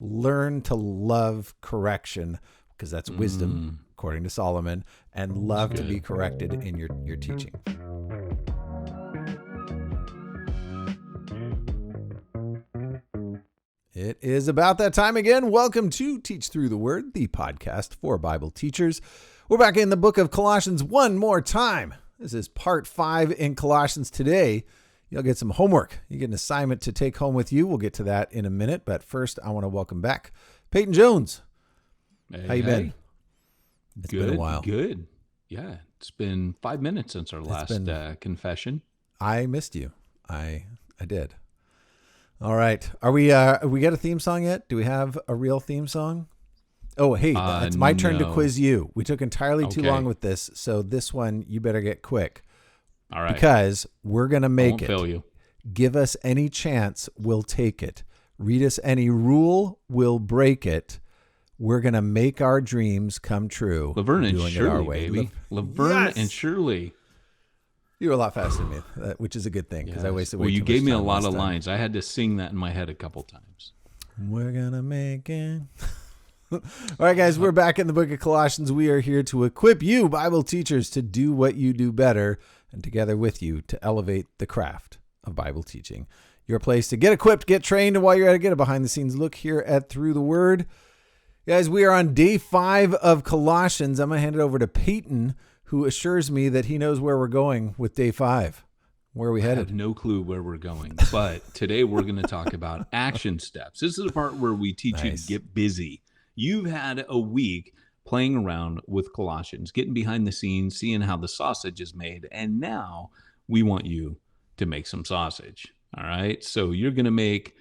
Learn to love correction, because that's wisdom, according to Solomon, and love to be corrected in your teaching. It is about that time again. Welcome to Teach Through the Word, the podcast for Bible teachers. We're back in the book of Colossians one more time. This is part 5 in Colossians today. You'll get some homework. You get an assignment to take home with you. We'll get to that in a minute. But first, I want to welcome back Peyton Jones. How you been? It's been a while. Good. Yeah, it's been 5 minutes since our last confession. I missed you. I did. All right. Are we got a theme song yet? Do we have a real theme song? Oh, hey, it's my turn to quiz you. We took entirely too long with this, so this one you better get quick. All right. Because we're going to make it. Fail you. Give us any chance, we'll take it. Read us any rule, we'll break it. We're going to make our dreams come true. Laverne and Shirley, baby. Laverne and Shirley. You were a lot faster than me, which is a good thing, because I wasted way too much time. Well, you gave me a lot of lines. I had to sing that in my head a couple times. We're going to make it. All right, guys, we're back in the book of Colossians. We are here to equip you, Bible teachers, to do what you do better, and together with you to elevate the craft of Bible teaching. Your place to get equipped, get trained, and while you're at it, get a behind-the-scenes look here at Through the Word. Guys, we are on day 5 of Colossians. I'm going to hand it over to Peyton, who assures me that he knows where we're going with day 5. Where are we headed? I have no clue where we're going, but today we're going to talk about action steps. This is the part where we teach you to get busy. You've had a week playing around with Colossians, getting behind the scenes, seeing how the sausage is made, and now we want you to make some sausage. All right, so you're going to make,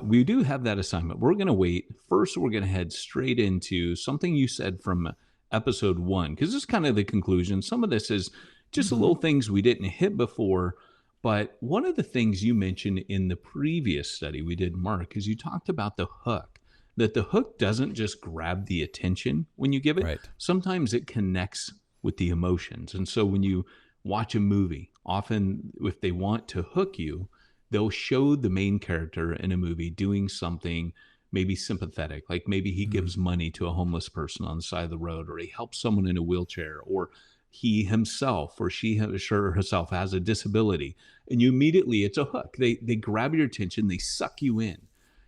we do have that assignment. We're going to wait. First, we're going to head straight into something you said from episode 1, because this is kind of the conclusion. Some of this is just little things we didn't hit before, but one of the things you mentioned in the previous study we did, Mark, is you talked about the hook, that the hook doesn't just grab the attention when you give it. Right. Sometimes it connects with the emotions. And so when you watch a movie, often if they want to hook you, they'll show the main character in a movie doing something maybe sympathetic, like maybe he gives money to a homeless person on the side of the road, or he helps someone in a wheelchair, or he himself or she herself has a disability. And you immediately, it's a hook. They grab your attention, they suck you in.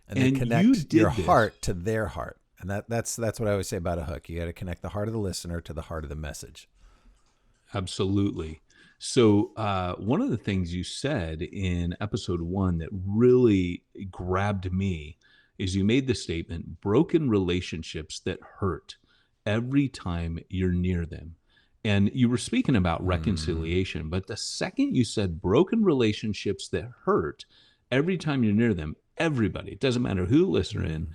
And they connect your heart to their heart. And that's what I always say about a hook. You got to connect the heart of the listener to the heart of the message. Absolutely. So one of the things you said in episode 1 that really grabbed me is you made the statement, broken relationships that hurt every time you're near them. And you were speaking about reconciliation, but the second you said broken relationships that hurt every time you're near them, everybody, it doesn't matter who the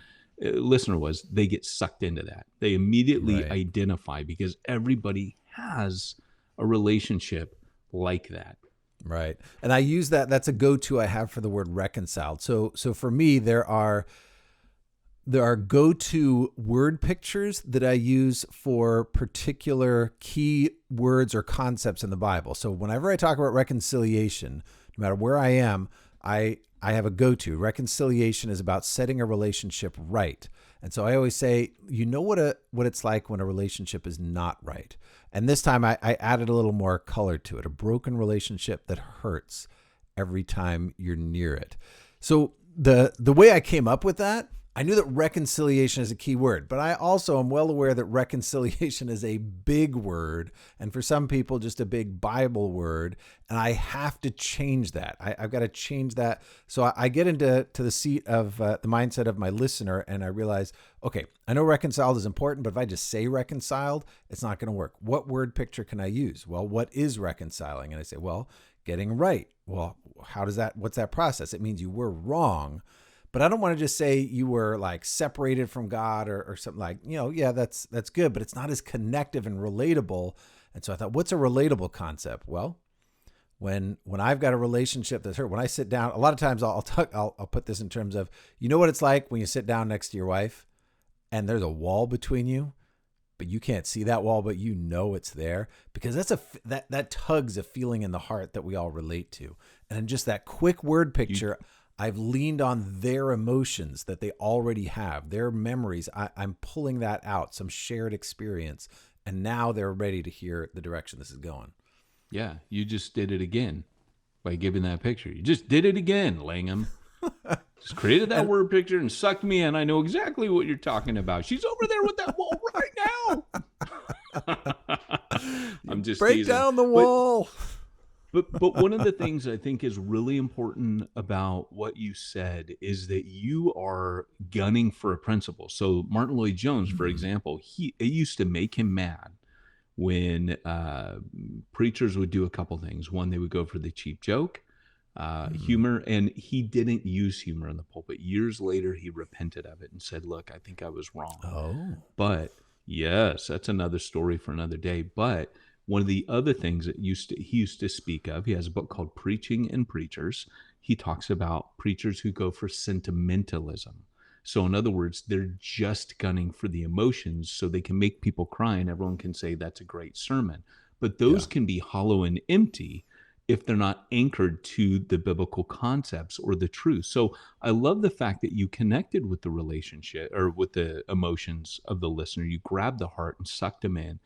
listener was, they get sucked into that. They immediately identify, because everybody has a relationship like that. Right. And I use that's a go-to I have for the word reconciled. So for me, there are go-to word pictures that I use for particular key words or concepts in the Bible. So whenever I talk about reconciliation, no matter where I am, I have a go-to. Reconciliation is about setting a relationship right. And so I always say, you know what it's like when a relationship is not right. And this time I added a little more color to it, a broken relationship that hurts every time you're near it. So the way I came up with that, I knew that reconciliation is a key word, but I also am well aware that reconciliation is a big word, and for some people, just a big Bible word, and I have to change that. I've got to change that. So I get into the seat of the mindset of my listener, and I realize, okay, I know reconciled is important, but if I just say reconciled, it's not going to work. What word picture can I use? Well, what is reconciling? And I say, well, getting right. Well, what's that process? It means you were wrong. But I don't want to just say you were like separated from God or something like, yeah, that's good, but it's not as connective and relatable. And so I thought, what's a relatable concept? Well, when I've got a relationship that's hurt, when I sit down, a lot of times I'll put this in terms of, you know what it's like when you sit down next to your wife and there's a wall between you, but you can't see that wall, but you know it's there, because that tugs a feeling in the heart that we all relate to. And in just that quick word picture, I've leaned on their emotions that they already have, their memories. I'm pulling that out, some shared experience. And now they're ready to hear the direction this is going. Yeah, you just did it again by giving that picture. You just did it again, Langham. Just created that word picture and sucked me in. I know exactly what you're talking about. She's over there with that wall right now. I'm just break teasing. down the wall. But one of the things I think is really important about what you said is that you are gunning for a principle. So Martin Lloyd-Jones, for example, it used to make him mad when preachers would do a couple things. One, they would go for the cheap joke, humor, and he didn't use humor in the pulpit. Years later, he repented of it and said, look, I think I was wrong. Oh. But yes, that's another story for another day. But one of the other things that he used to speak of, he has a book called Preaching and Preachers. He talks about preachers who go for sentimentalism. So in other words, they're just gunning for the emotions so they can make people cry and everyone can say that's a great sermon. But those can be hollow and empty if they're not anchored to the biblical concepts or the truth. So I love the fact that you connected with the relationship or with the emotions of the listener. You grabbed the heart and sucked them in.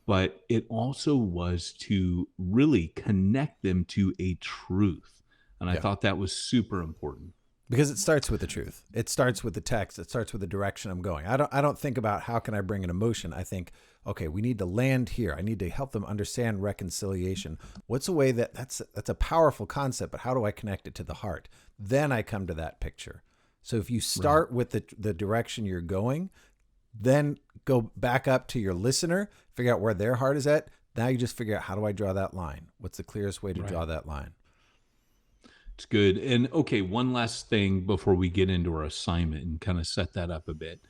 But it also was to really connect them to a truth. And I thought that was super important. Because it starts with the truth. It starts with the text. It starts with the direction I'm going. I don't think about how can I bring an emotion. I think, okay, we need to land here. I need to help them understand reconciliation. What's a way that's a powerful concept, but how do I connect it to the heart? Then I come to that picture. So if you start with the direction you're going, then go back up to your listener, figure out where their heart is at. Now you just figure out, how do I draw that line? What's the clearest way to draw that line? It's good. And okay, one last thing before we get into our assignment and kind of set that up a bit.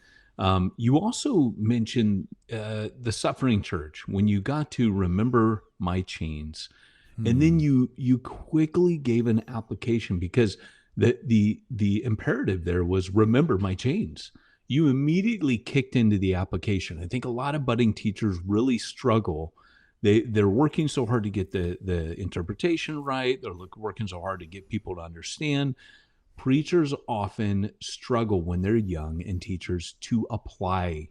You also mentioned the suffering church when you got to remember my chains. And then you quickly gave an application because the imperative there was remember my chains. You immediately kicked into the application. I think a lot of budding teachers really struggle. They're working so hard to get the interpretation right. They're working so hard to get people to understand. Preachers often struggle when they're young and teachers to apply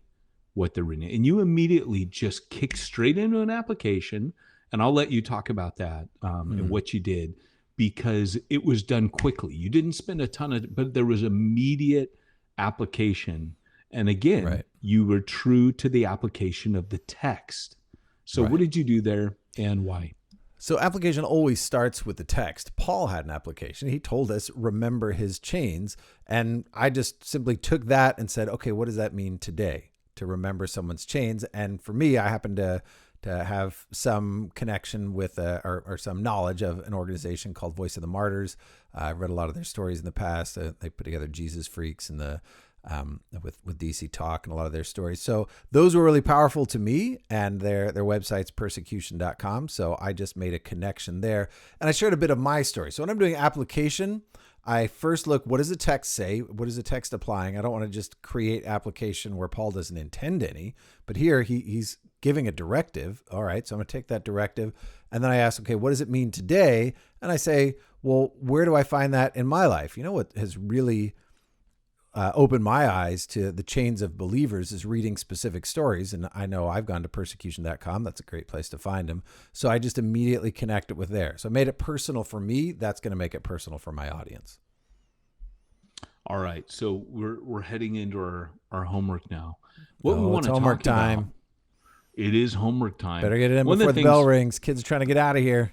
what they're reading. And you immediately just kicked straight into an application. And I'll let you talk about that and what you did, because it was done quickly. You didn't spend a ton of, but there was immediate application. And again, you were true to the application of the text. So what did you do there and why? So application always starts with the text. Paul had an application. He told us, remember his chains. And I just simply took that and said, okay, what does that mean today to remember someone's chains? And for me, I happen to have some connection with or some knowledge of an organization called Voice of the Martyrs. I've read a lot of their stories in the past. They put together Jesus Freaks and with DC Talk and a lot of their stories. So those were really powerful to me, and their website's persecution.com. So I just made a connection there, and I shared a bit of my story. So when I'm doing application, I first look, what does the text say? What is the text applying? I don't want to just create application where Paul doesn't intend any, but here he's giving a directive. All right, so I'm going to take that directive, and then I ask, okay, what does it mean today? And I say, well, where do I find that in my life? You know what has really opened my eyes to the chains of believers is reading specific stories. And I know I've gone to persecution.com. That's a great place to find them. So I just immediately connect it with there. So I made it personal for me. That's going to make it personal for my audience. All right. So we're heading into our homework now. What we want it's to homework talk time. About, it is homework time. Better get it in before the bell rings. Kids are trying to get out of here.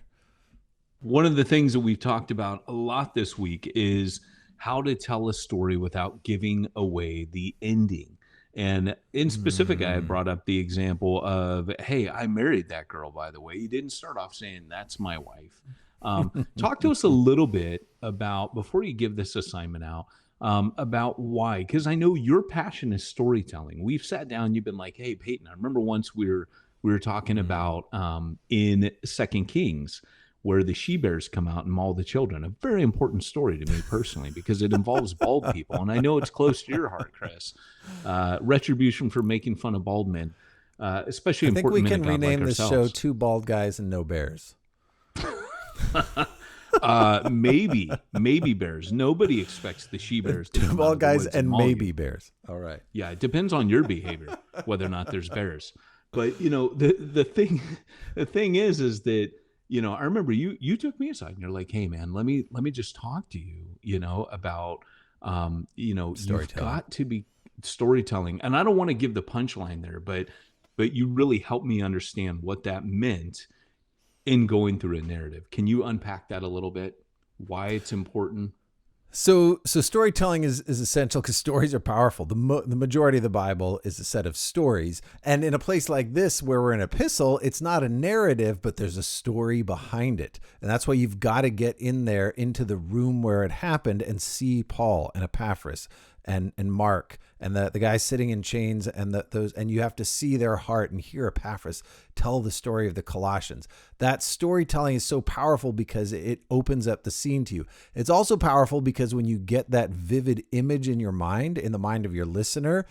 One of the things that we've talked about a lot this week is how to tell a story without giving away the ending. And in specific, I had brought up the example of, hey, I married that girl, by the way. You didn't start off saying, that's my wife. Talk to us a little bit about, before you give this assignment out, about why. Because I know your passion is storytelling. We've sat down, you've been like, hey, Peyton, I remember once we were talking about in 2 Kings, where the she-bears come out and maul the children. A very important story to me personally, because it involves bald people. And I know it's close to your heart, Kris. Retribution for making fun of bald men, especially important men. I think we can rename this show Two Bald Guys and No Bears. Maybe bears. Nobody expects the she bears to come out Two-ball of the guys woods and maul you. maybe bears. All right. Yeah, it depends on your behavior whether or not there's bears. But the thing is that I remember you took me aside and you're like, hey man, let me just talk to you, about you've got to be storytelling, and I don't want to give the punchline there, but you really helped me understand what that meant in going through a narrative. Can you unpack that a little bit? Why it's important? So storytelling is essential because stories are powerful. The majority of the Bible is a set of stories. And in a place like this where we're in an epistle, it's not a narrative, but there's a story behind it. And that's why you've got to get in there into the room where it happened and see Paul and Epaphras and Mark and the guys sitting in chains and and you have to see their heart and hear Epaphras tell the story of the Colossians. That storytelling is so powerful because it opens up the scene to you. It's also powerful because when you get that vivid image in your mind, in the mind of your listener,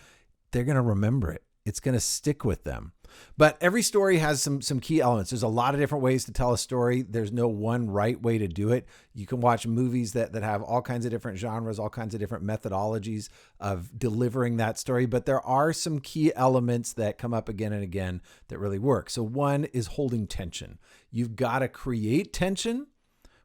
they're going to remember it. It's going to stick with them. But every story has some key elements. There's a lot of different ways to tell a story. There's no one right way to do it. You can watch movies that have all kinds of different genres, all kinds of different methodologies of delivering that story. But there are some key elements that come up again and again that really work. So one is holding tension. You've got to create tension,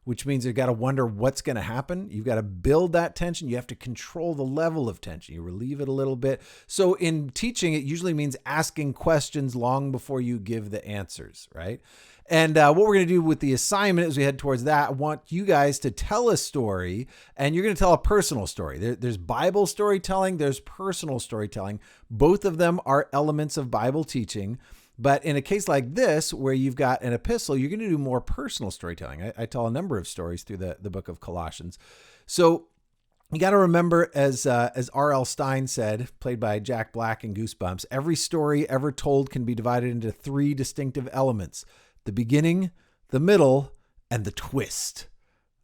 which means you've got to wonder what's going to happen. You've got to build that tension. You have to control the level of tension. You relieve it a little bit. So in teaching, it usually means asking questions long before you give the answers, right? And what we're going to do with the assignment as we head towards that, I want you guys to tell a story, and you're going to tell a personal story. There's Bible storytelling, there's personal storytelling. Both of them are elements of Bible teaching. But in a case like this, where you've got an epistle, you're going to do more personal storytelling. I tell a number of stories through the book of Colossians. So you got to remember, as R.L. Stine said, played by Jack Black in Goosebumps, every story ever told can be divided into three distinctive elements: the beginning, the middle, and the twist.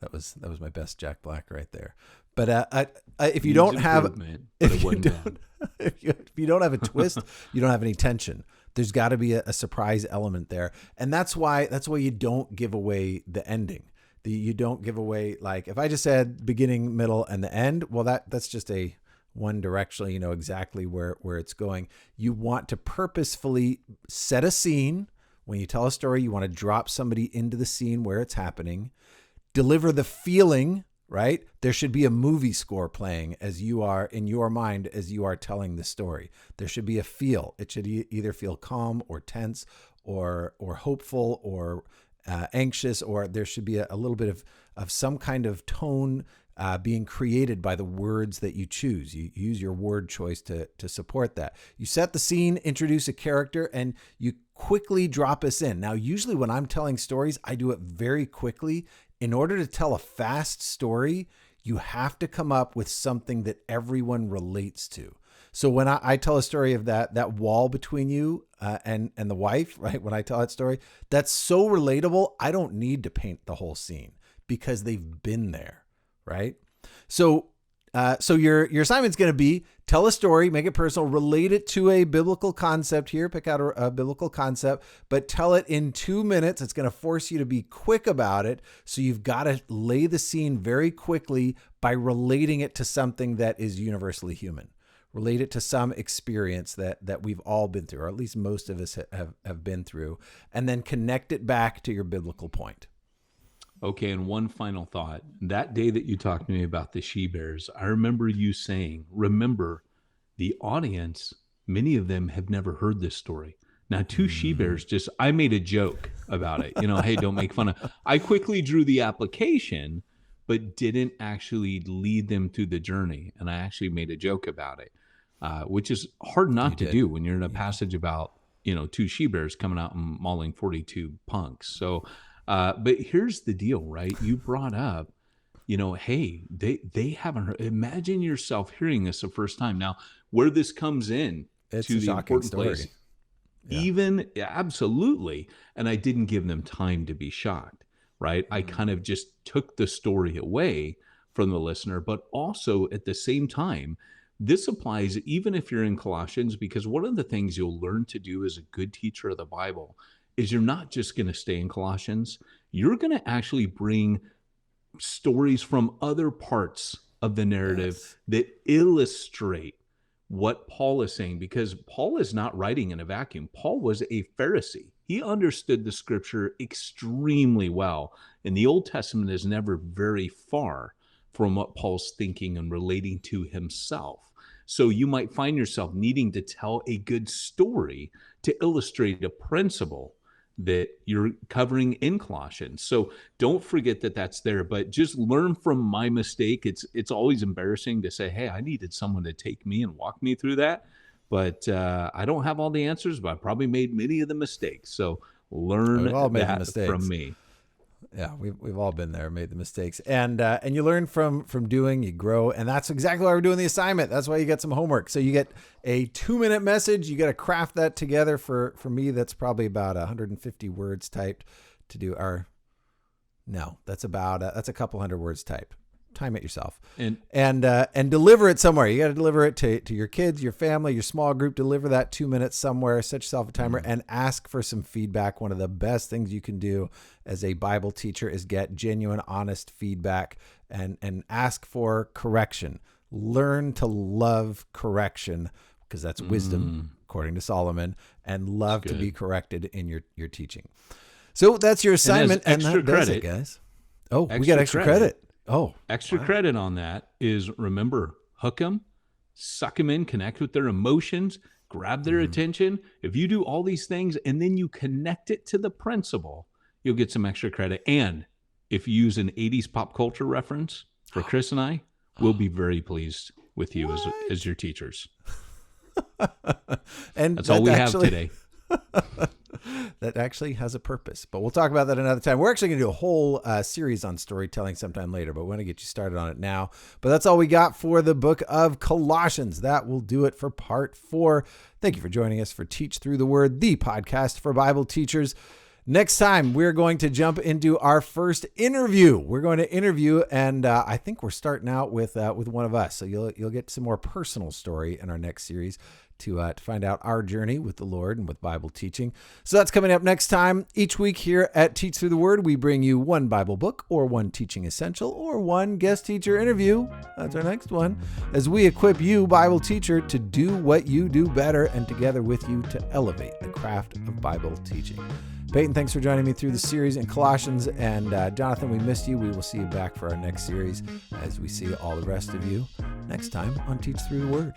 That was my best Jack Black right there. But if you don't have if you don't have a twist, you don't have any tension. There's got to be a surprise element there. And that's why you don't give away the ending. You don't give away, like, if I just said beginning, middle, and the end, well, that's just a one directional, you know exactly where it's going. You want to purposefully set a scene. When you tell a story, you want to drop somebody into the scene where it's happening, deliver the feeling, right? There should be a movie score playing as you are in your mind as you are telling the story. There should be a feel. It should either feel calm or tense or hopeful or anxious, or there should be a little bit of some kind of tone being created by the words that you choose. You use your word choice to support that. You set the scene, introduce a character, and you quickly drop us in. Now, usually when I'm telling stories, I do it very quickly. In order to tell a fast story, you have to come up with something that everyone relates to. So when I tell a story of that wall between you and the wife, right? When I tell that story, that's so relatable. I don't need to paint the whole scene because they've been there, right? So your assignment's going to be tell a story, make it personal, relate it to a biblical concept here, pick out a biblical concept, but tell it in 2 minutes. It's going to force you to be quick about it. So you've got to lay the scene very quickly by relating it to something that is universally human. Relate it to some experience that we've all been through, or at least most of us have been through, and then connect it back to your biblical point. Okay, and one final thought. That day that you talked to me about the she-bears, I remember you saying, remember, the audience, many of them have never heard this story. Now, two she-bears, I made a joke about it. Hey, don't make fun of. I quickly drew the application, but didn't actually lead them through the journey. And I actually made a joke about it, which is hard not to do when you're in a passage about, two she-bears coming out and mauling 42 punks. So, but here's the deal, right? You brought up, hey, they haven't heard. Imagine yourself hearing this the first time. Now, where this comes in it's to a the shocking important story. place, absolutely. And I didn't give them time to be shocked, right? I kind of just took the story away from the listener, but also at the same time, this applies even if you're in Colossians, because one of the things you'll learn to do as a good teacher of the Bible is you're not just going to stay in Colossians. You're going to actually bring stories from other parts of the narrative Yes. that illustrate what Paul is saying, because Paul is not writing in a vacuum. Paul was a Pharisee. He understood the scripture extremely well. And the Old Testament is never very far from what Paul's thinking and relating to himself. So you might find yourself needing to tell a good story to illustrate a principle that you're covering in Colossians. So don't forget that that's there, but just learn from my mistake. It's always embarrassing to say, hey, I needed someone to take me and walk me through that. But I don't have all the answers, but I probably made many of the mistakes. So learn that from me. Yeah, we've all been there, made the mistakes, and you learn from doing, you grow, and that's exactly why we're doing the assignment. That's why you get some homework. So you get a 2-minute message. You got to craft that together. For me, that's probably about 150 words typed to do our. No, that's a couple hundred words typed. Time it yourself, and deliver it somewhere. You got to deliver it to your kids, your family, your small group. Deliver that 2 minutes somewhere. Set yourself a timer and ask for some feedback. One of the best things you can do as a Bible teacher is get genuine, honest feedback and ask for correction. Learn to love correction, because that's wisdom, according to Solomon, and love to be corrected in your teaching. So that's your assignment, and that does it, guys. Oh, we got extra credit. Oh, extra credit on that is, remember, hook them, suck them in, connect with their emotions, grab their attention. If you do all these things and then you connect it to the principle, you'll get some extra credit. And if you use an 80s pop culture reference for Kris and I, we'll be very pleased with you as your teachers. And that's all we have today. That actually has a purpose, but we'll talk about that another time. We're actually going to do a whole series on storytelling sometime later, but we want to get you started on it now. But that's all we got for the book of Colossians. That will do it for part 4. Thank you for joining us for Teach Through the Word, the podcast for Bible teachers. Next time, we're going to jump into our first interview. We're going to interview, and I think we're starting out with one of us. So you'll get some more personal story in our next series to find out our journey with the Lord and with Bible teaching. So that's coming up next time. Each week here at Teach Through the Word, we bring you one Bible book or one teaching essential or one guest teacher interview. That's our next one, as we equip you, Bible teacher, to do what you do better, and together with you to elevate the craft of Bible teaching. Peyton, thanks for joining me through the series in Colossians. And Jonathan, we missed you. We will see you back for our next series as we see all the rest of you next time on Teach Through the Word.